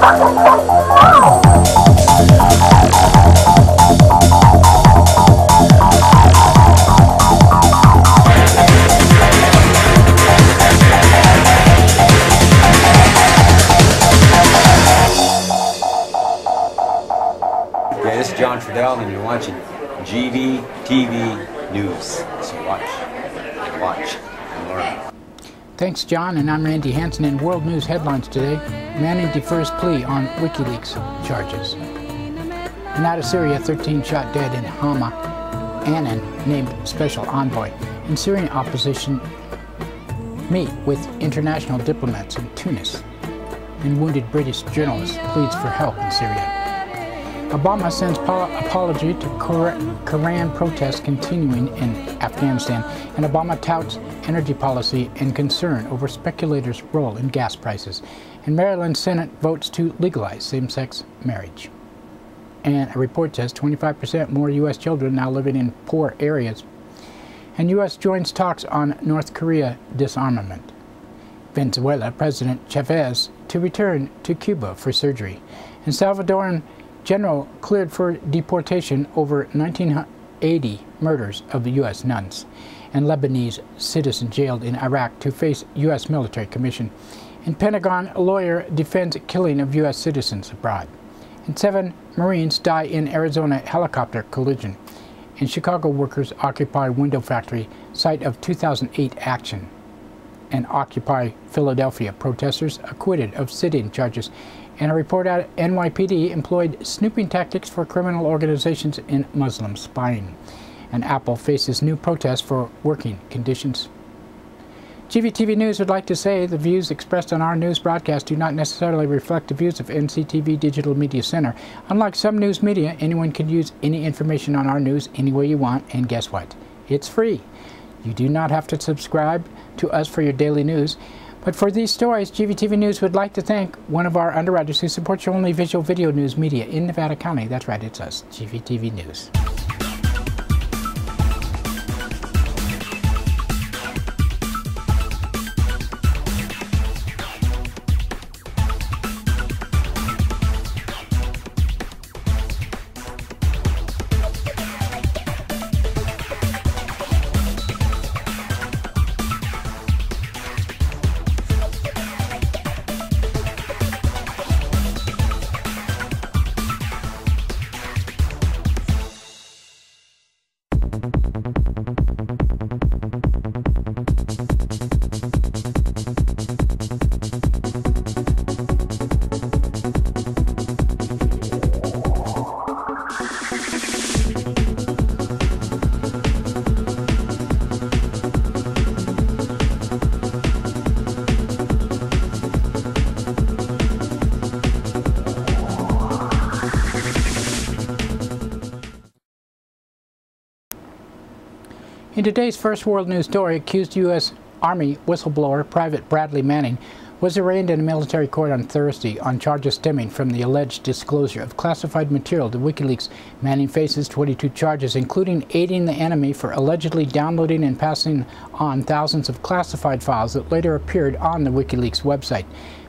This is John Friedel, and you're watching GVTV News. So watch, and learn. Thanks, John, and I'm Randy Hansen. In World News headlines today, Manning defers plea on WikiLeaks charges. And out of Syria, 13 shot dead in Hama. Annan named special envoy. And Syrian opposition meet with international diplomats in Tunis. And wounded British journalist pleads for help in Syria. Obama sends apology to Quran protests continuing in Afghanistan, and Obama touts energy policy and concern over speculators' role in gas prices. And Maryland Senate votes to legalize same-sex marriage. And a report says 25% more U.S. children now living in poor areas. And U.S. joins talks on North Korea disarmament. Venezuela President Chavez to return to Cuba for surgery. And Salvadoran general cleared for deportation over 1980 murders of U.S. nuns. And Lebanese citizen jailed in Iraq to face U.S. military commission. And Pentagon lawyer defends killing of U.S. citizens abroad. And 7 Marines die in Arizona helicopter collision. And Chicago workers occupy window factory site of 2008 action. And Occupy Philadelphia protesters acquitted of sit-in charges. And a report out NYPD employed snooping tactics for criminal organizations in Muslim spying. And Apple faces new protests for working conditions. GVTV News would like to say the views expressed on our news broadcast do not necessarily reflect the views of NCTV Digital Media Center. Unlike some news media, anyone can use any information on our news any way you want, and guess what? It's free. You do not have to subscribe to us for your daily news. But for these stories, GVTV News would like to thank one of our underwriters who supports your only visual video news media in Nevada County. That's right, it's us, GVTV News. In today's first world news story, accused U.S. Army whistleblower Private Bradley Manning was arraigned in a military court on Thursday on charges stemming from the alleged disclosure of classified material to WikiLeaks. Manning faces 22 charges, including aiding the enemy for allegedly downloading and passing on thousands of classified files that later appeared on the WikiLeaks website.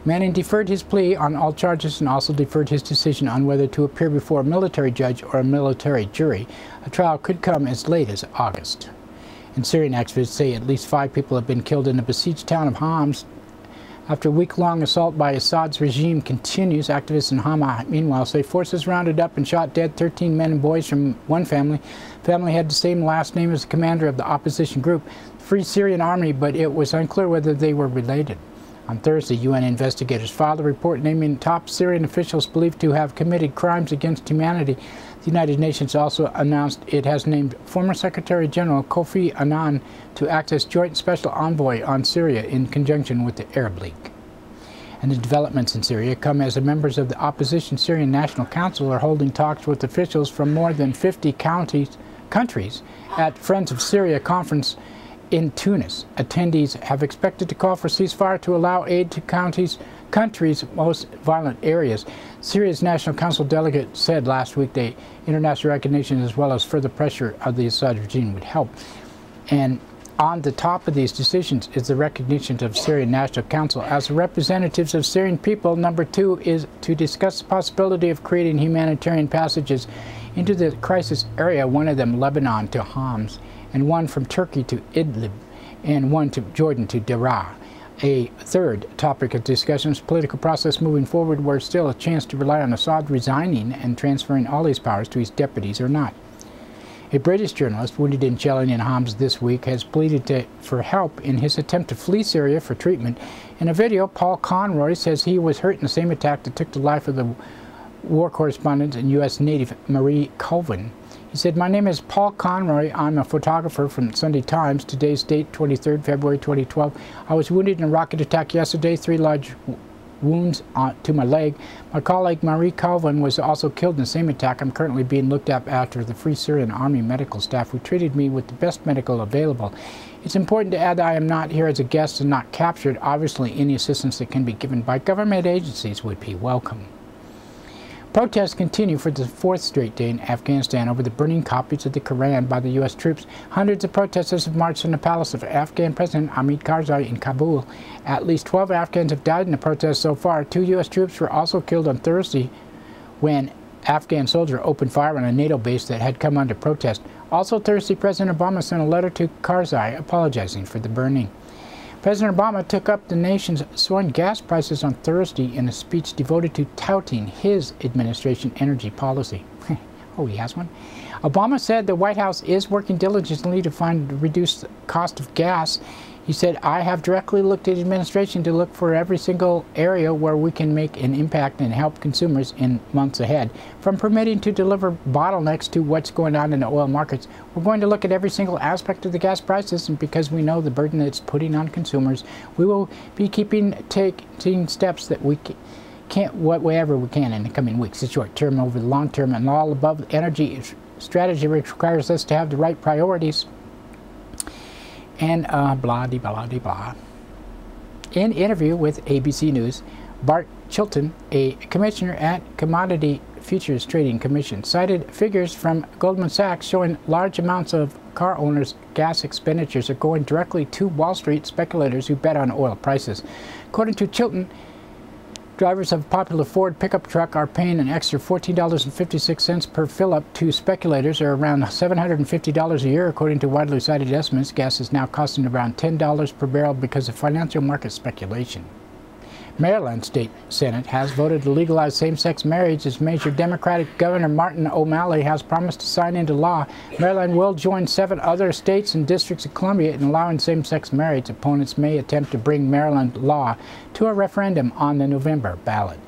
Manning deferred his plea on all charges and also deferred his decision on whether to appear before a military judge or a military jury. A trial could come as late as August. And Syrian activists say at least 5 people have been killed in the besieged town of Homs after a week-long assault by Assad's regime continues. Activists in Hama, meanwhile, say forces rounded up and shot dead 13 men and boys from one family. The family had the same last name as the commander of the opposition group, Free Syrian Army, but it was unclear whether they were related. On Thursday, UN investigators filed a report naming top Syrian officials believed to have committed crimes against humanity. The United Nations also announced it has named former Secretary General Kofi Annan to act as Joint Special Envoy on Syria in conjunction with the Arab League. And the developments in Syria come as the members of the opposition Syrian National Council are holding talks with officials from more than 50 countries at Friends of Syria conference in Tunis. Attendees have expected to call for ceasefire to allow aid to countries' most violent areas. Syria's National Council delegate said last week that international recognition as well as further pressure of the Assad regime would help. And On the top of these decisions is the recognition of Syrian National Council as the representatives of Syrian people. Number 2 is to discuss the possibility of creating humanitarian passages into the crisis area, one of them Lebanon to Homs, and one from Turkey to Idlib, and one to Jordan to Daraa. A third topic of discussion is political process moving forward, where still a chance to rely on Assad resigning and transferring all his powers to his deputies or not. A British journalist wounded in shelling in Homs this week has pleaded for help in his attempt to flee Syria for treatment. In a video, Paul Conroy says he was hurt in the same attack that took the life of the war correspondent and U.S. native Marie Colvin. He said, "My name is Paul Conroy. I'm a photographer from Sunday Times. Today's date, 23rd February 2012. I was wounded in a rocket attack yesterday, 3 large wounds to my leg. My colleague Marie Colvin was also killed in the same attack. I'm currently being looked at after the Free Syrian Army medical staff who treated me with the best medical available. It's important to add that I am not here as a guest and not captured. Obviously, any assistance that can be given by government agencies would be welcome." Protests continue for the 4th straight day in Afghanistan over the burning copies of the Quran by the U.S. troops. Hundreds of protesters have marched from the palace of Afghan President Hamid Karzai in Kabul. At least 12 Afghans have died in the protests so far. 2 U.S. troops were also killed on Thursday when Afghan soldiers opened fire on a NATO base that had come under protest. Also Thursday, President Obama sent a letter to Karzai apologizing for the burning. President Obama took up the nation's soaring gas prices on Thursday in a speech devoted to touting his administration energy policy. Oh, he has one? Obama said the White House is working diligently to find a reduced cost of gas. He said, "I have directly looked at the administration to look for every single area where we can make an impact and help consumers in months ahead. From permitting to deliver bottlenecks to what's going on in the oil markets, we're going to look at every single aspect of the gas prices, and because we know the burden it's putting on consumers, we will be taking steps that we can't, whatever we can in the coming weeks, the short term over the long term, and all above energy strategy requires us to have the right priorities." And blah-de-blah-de-blah. In interview with ABC News, Bart Chilton, a commissioner at Commodity Futures Trading Commission, cited figures from Goldman Sachs showing large amounts of car owners' gas expenditures are going directly to Wall Street speculators who bet on oil prices. According to Chilton, drivers of a popular Ford pickup truck are paying an extra $14.56 per fill-up to speculators, or around $750 a year, according to widely cited estimates. Gas is now costing around $10 per barrel because of financial market speculation. Maryland State Senate has voted to legalize same-sex marriage as major Democratic Governor Martin O'Malley has promised to sign into law. Maryland will join 7 other states and districts of Columbia in allowing same-sex marriage. Opponents may attempt to bring Maryland law to a referendum on the November ballot.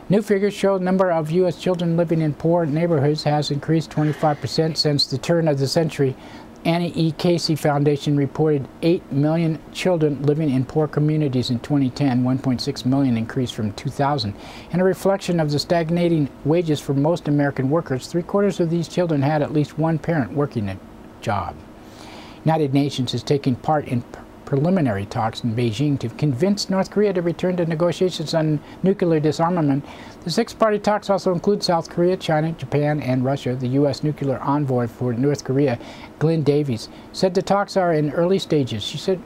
New figures show the number of U.S. children living in poor neighborhoods has increased 25% since the turn of the century. Annie E. Casey Foundation reported 8 million children living in poor communities in 2010, 1.6 million increase from 2000. In a reflection of the stagnating wages for most American workers, 3/4 of these children had at least one parent working a job. United Nations is taking part in preliminary talks in Beijing to convince North Korea to return to negotiations on nuclear disarmament. The 6-party talks also include South Korea, China, Japan, and Russia. The U.S. nuclear envoy for North Korea, Glenn Davies, said the talks are in early stages. She said,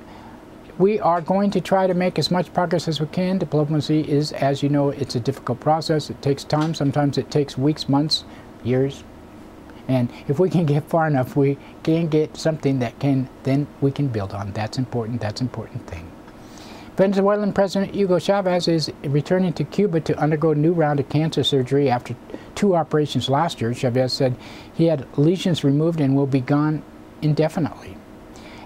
"We are going to try to make as much progress as we can. Diplomacy is, as you know, it's a difficult process. It takes time. Sometimes it takes weeks, months, years. And if we can get far enough, we can get something that then we can build on. That's important. That's an important thing." Venezuelan President Hugo Chavez is returning to Cuba to undergo a new round of cancer surgery after 2 operations last year. Chavez said he had lesions removed and will be gone indefinitely.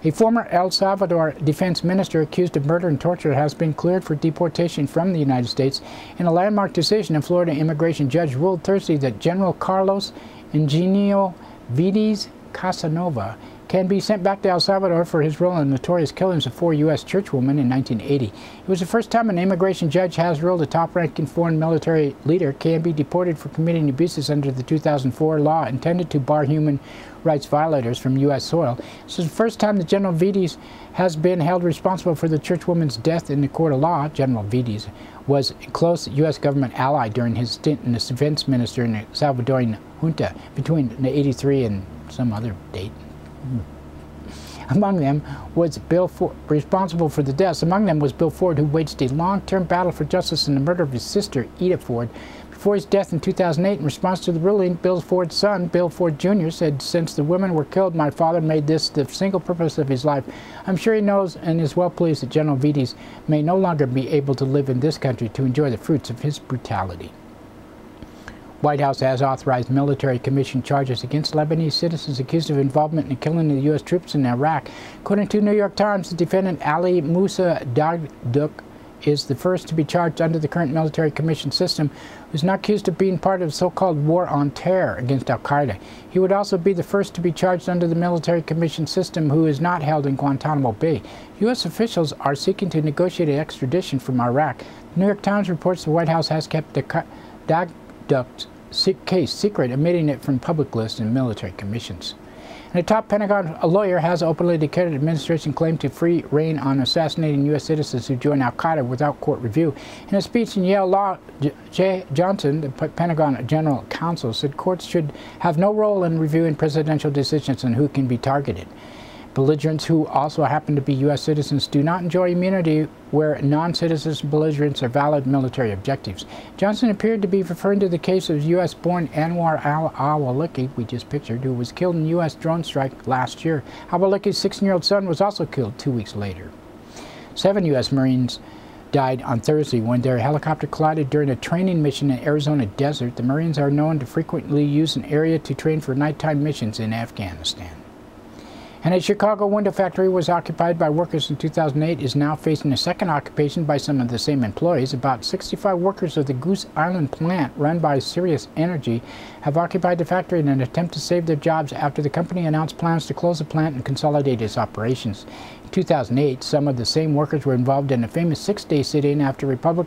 A former El Salvador defense minister accused of murder and torture has been cleared for deportation from the United States. In a landmark decision, a Florida immigration judge ruled Thursday that General Carlos Ingenio Vides Casanova can be sent back to El Salvador for his role in the notorious killings of 4 U.S. churchwomen in 1980. It was the first time an immigration judge has ruled a top-ranking foreign military leader can be deported for committing abuses under the 2004 law intended to bar human rights violators from U.S. soil. This is the first time that General Vides has been held responsible for the churchwoman's death in the court of law. General Vides was a close U.S. government ally during his stint in as defense minister in the Salvadoran junta between the '83 and some other date. Among them was responsible for the deaths. Among them was Bill Ford, who waged a long-term battle for justice in the murder of his sister, Ida Ford. Before his death in 2008, in response to the ruling, Bill Ford's son, Bill Ford Jr., said, "Since the women were killed, my father made this the single purpose of his life. I'm sure he knows and is well pleased that General Vides may no longer be able to live in this country to enjoy the fruits of his brutality." White House has authorized military commission charges against Lebanese citizens accused of involvement in the killing of the U.S. troops in Iraq. According to New York Times, the defendant Ali Musa Dagduk is the first to be charged under the current military commission system, who is not accused of being part of the so-called war on terror against al-Qaeda. He would also be the first to be charged under the military commission system who is not held in Guantanamo Bay. U.S. officials are seeking to negotiate an extradition from Iraq. The New York Times reports the White House has kept the Dagduk's case secret, omitting it from public lists and military commissions. And a top Pentagon lawyer has openly declared the administration claimed to free rein on assassinating U.S. citizens who joined al-Qaeda without court review. In a speech in Yale Law, Jay Johnson, the Pentagon General Counsel, said courts should have no role in reviewing presidential decisions on who can be targeted. Belligerents who also happen to be U.S. citizens do not enjoy immunity where non-citizens belligerents are valid military objectives. Johnson appeared to be referring to the case of U.S.-born Anwar al-Awlaki, we just pictured, who was killed in a U.S. drone strike last year. Awlaki's 16-year-old son was also killed 2 weeks later. 7 U.S. Marines died on Thursday when their helicopter collided during a training mission in Arizona desert. The Marines are known to frequently use an area to train for nighttime missions in Afghanistan. And a Chicago window factory was occupied by workers in 2008 is now facing a second occupation by some of the same employees. About 65 workers of the Goose Island plant run by Sirius Energy have occupied the factory in an attempt to save their jobs after the company announced plans to close the plant and consolidate its operations. In 2008, some of the same workers were involved in a famous 6-day sit-in after Republic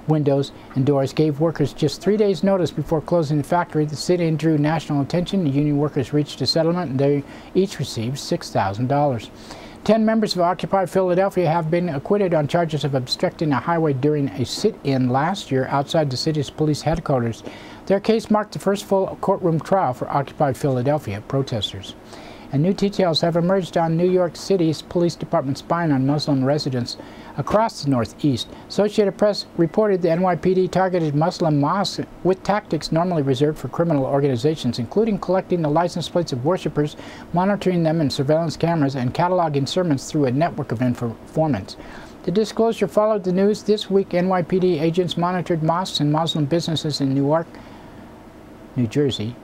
Windows and Doors gave workers just 3 days' notice before closing the factory. The sit-in drew national attention. The union workers reached a settlement, and they each received $6,000. 10 members of Occupy Philadelphia have been acquitted on charges of obstructing a highway during a sit-in last year outside the city's police headquarters. Their case marked the first full courtroom trial for Occupy Philadelphia protesters. And new details have emerged on New York City's police department spying on Muslim residents across the Northeast. Associated Press reported the NYPD targeted Muslim mosques with tactics normally reserved for criminal organizations, including collecting the license plates of worshippers, monitoring them in surveillance cameras, and cataloging sermons through a network of informants. The disclosure followed the news this week. NYPD agents monitored mosques and Muslim businesses in Newark, New Jersey,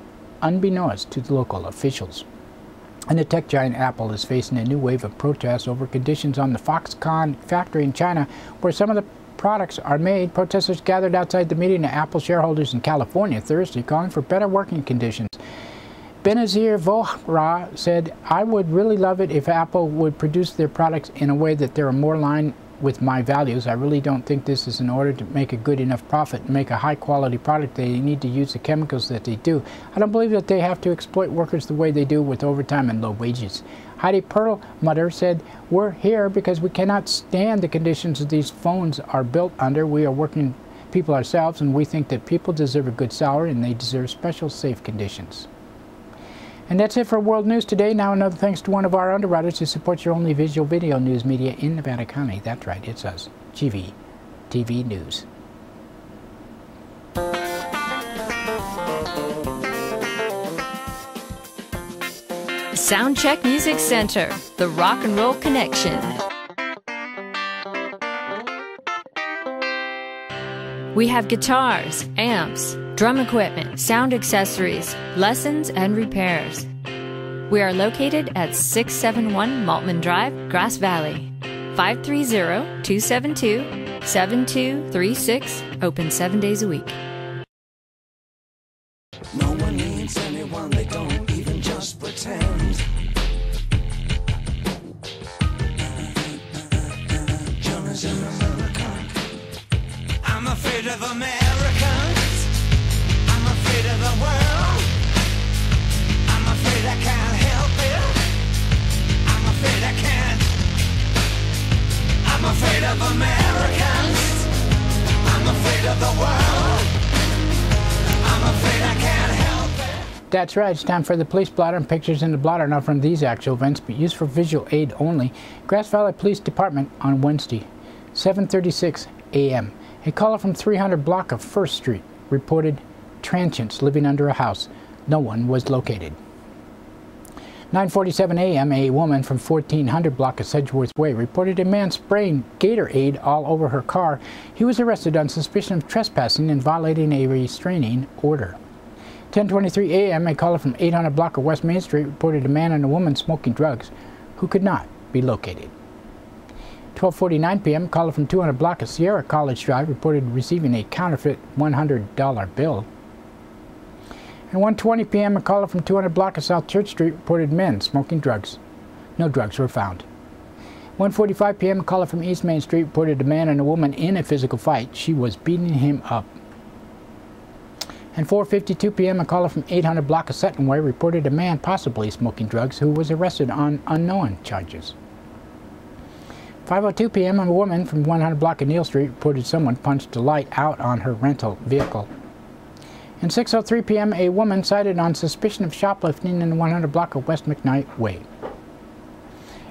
unbeknownst to the local officials. And the tech giant Apple is facing a new wave of protests over conditions on the Foxconn factory in China, where some of the products are made. Protesters gathered outside the meeting of Apple shareholders in California Thursday, calling for better working conditions. Benazir Vohra said, "I would really love it if Apple would produce their products in a way that they're more aligned with my values. I really don't think this is in order to make a good enough profit and make a high-quality product. They need to use the chemicals that they do. I don't believe that they have to exploit workers the way they do with overtime and low wages." Heidi Perlmutter said, "We're here because we cannot stand the conditions that these phones are built under. We are working people ourselves, and we think that people deserve a good salary and they deserve special safe conditions." And that's it for World News today. Now another thanks to one of our underwriters who supports your only visual video news media in Nevada County. That's right, it's us, GVTV News. Soundcheck Music Center, the rock and roll connection. We have guitars, amps, drum equipment, sound accessories, lessons, and repairs. We are located at 671 Maltman Drive, Grass Valley. 530-272-7236, open 7 days a week. No one needs anyone, they don't even just pretend. John is an American. I'm afraid of Americans. I'm afraid of the world. I'm afraid I can't help it. I'm afraid I can't. I'm afraid of Americans. I'm afraid of the world. I'm afraid I can't help it. That's right, it's time for the police blotter, and pictures in the blotter not from these actual events, but used for visual aid only. Grass Valley Police Department on Wednesday, 7:36 a.m. A caller from 300 block of 1st Street reported transients living under a house. No one was located. 9:47 a.m. a woman from 1400 block of Sedgeworth Way reported a man spraying Gatorade all over her car. He was arrested on suspicion of trespassing and violating a restraining order. 10:23 a.m. a caller from 800 block of West Main Street reported a man and a woman smoking drugs who could not be located. 12:49 p.m. a caller from 200 block of Sierra College Drive reported receiving a counterfeit $100 bill. And 1:20 p.m. a caller from 200 block of South Church Street reported men smoking drugs. No drugs were found. 1:45 p.m. a caller from East Main Street reported a man and a woman in a physical fight. She was beating him up. And 4:52 p.m. a caller from 800 block of Sutton Way reported a man possibly smoking drugs who was arrested on unknown charges. 5:02 p.m. a woman from 100 block of Neal Street reported someone punched a light out on her rental vehicle. And 6:03 p.m. a woman cited on suspicion of shoplifting in the 100 block of West McKnight Way.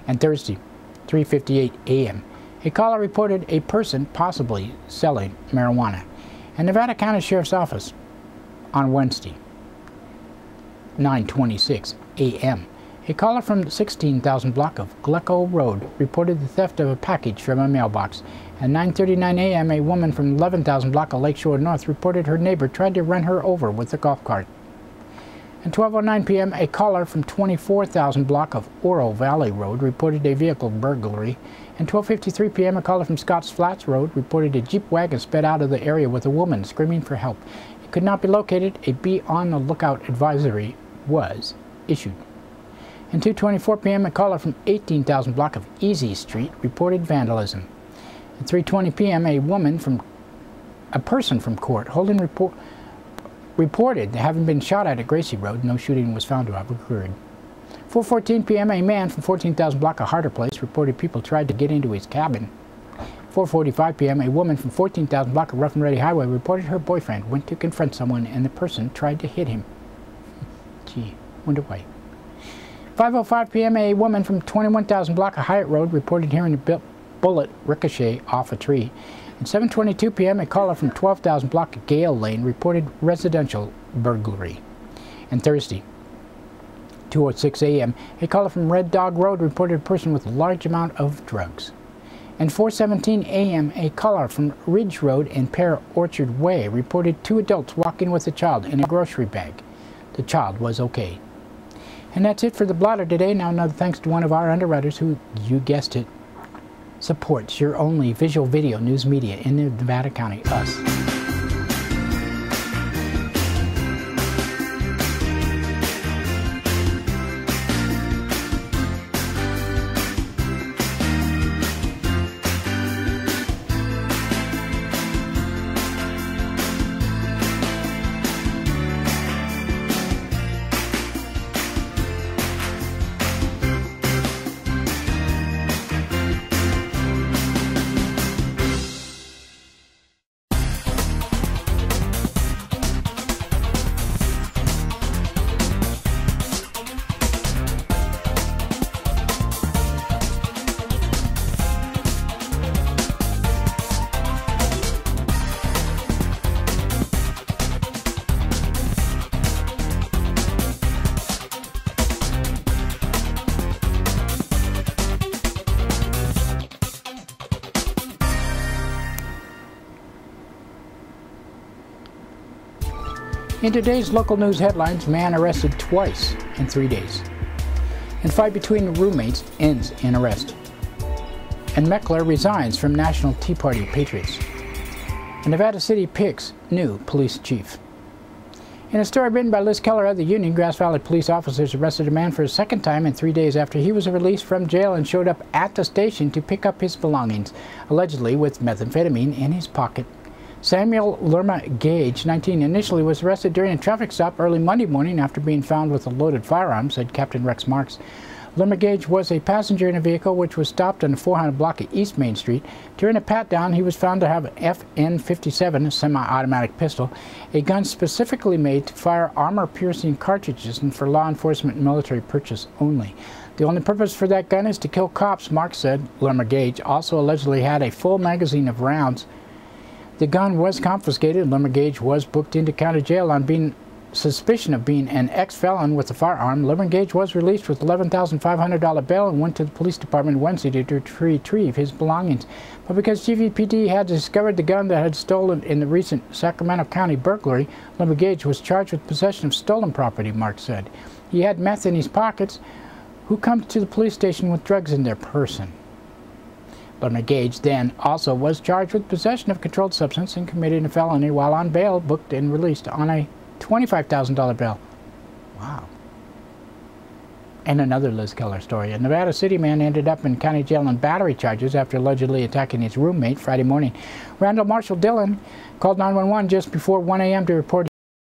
And Thursday, 3:58 a.m. a caller reported a person possibly selling marijuana. And Nevada County Sheriff's Office on Wednesday, 9:26 a.m. a caller from 16,000 block of Glecko Road reported the theft of a package from a mailbox. At 9:39 a.m. a woman from 11,000 block of Lakeshore North reported her neighbor tried to run her over with a golf cart. At 12:09 p.m. a caller from 24,000 block of Oro Valley Road reported a vehicle burglary. And 12:53 p.m. a caller from Scotts Flats Road reported a Jeep wagon sped out of the area with a woman screaming for help. It could not be located. A be on the lookout advisory was issued. And 2:24 p.m. a caller from 18,000 block of Easy Street reported vandalism. At 3:20 p.m. a person from Court Holding reported having been shot at Gracie Road. No shooting was found to have occurred. 4:14 p.m. a man from 14,000 block of Harder Place reported people tried to get into his cabin. 4:45 p.m. a woman from 14,000 block of Rough and Ready Highway reported her boyfriend went to confront someone and the person tried to hit him. Gee, wonder why. 5:05 p.m. a woman from 21,000 block of Hyatt Road reported hearing a bullet ricochet off a tree. At 7:22 p.m. a caller from 12,000 block of Gale Lane reported residential burglary. And Thursday, 2:06 a.m. a caller from Red Dog Road reported a person with a large amount of drugs. And 4:17 a.m. a caller from Ridge Road and Pear Orchard Way reported two adults walking with a child in a grocery bag. The child was okay. And that's it for the blotter today. Now another thanks to one of our underwriters who, you guessed it, supports your only visual video news media in Nevada County, us. In today's local news headlines, man arrested twice in 3 days. And fight between roommates ends in arrest. And Meckler resigns from National Tea Party Patriots. And Nevada City picks new police chief. In a story written by Liz Keller of the Union, Grass Valley police officers arrested a man for a second time in 3 days after he was released from jail and showed up at the station to pick up his belongings, allegedly with methamphetamine in his pocket. Samuel Lerma Gage, 19, initially was arrested during a traffic stop early Monday morning after being found with a loaded firearm, said Captain Rex Marks. Lerma Gage was a passenger in a vehicle which was stopped on the 400 block of East Main Street. During a pat-down, he was found to have an FN-57, a semi-automatic pistol, a gun specifically made to fire armor-piercing cartridges and for law enforcement and military purchase only. The only purpose for that gun is to kill cops, Mark said. Lerma Gage also allegedly had a full magazine of rounds. The gun was confiscated. Lerma Gage was booked into county jail on suspicion of being an ex-felon with a firearm. Lerma Gage was released with $11,500 bail and went to the police department Wednesday to retrieve his belongings. But because GVPD had discovered the gun that had stolen in the recent Sacramento County burglary, Lerma Gage was charged with possession of stolen property, Mark said. He had meth in his pockets. Who comes to the police station with drugs in their person? Lerma Gage then also was charged with possession of controlled substance and committing a felony while on bail, booked and released on a $25,000 bail. Wow. And another Liz Keller story. A Nevada City man ended up in county jail on battery charges after allegedly attacking his roommate Friday morning. Randall Marshall Dillon called 911 just before 1 a.m. to report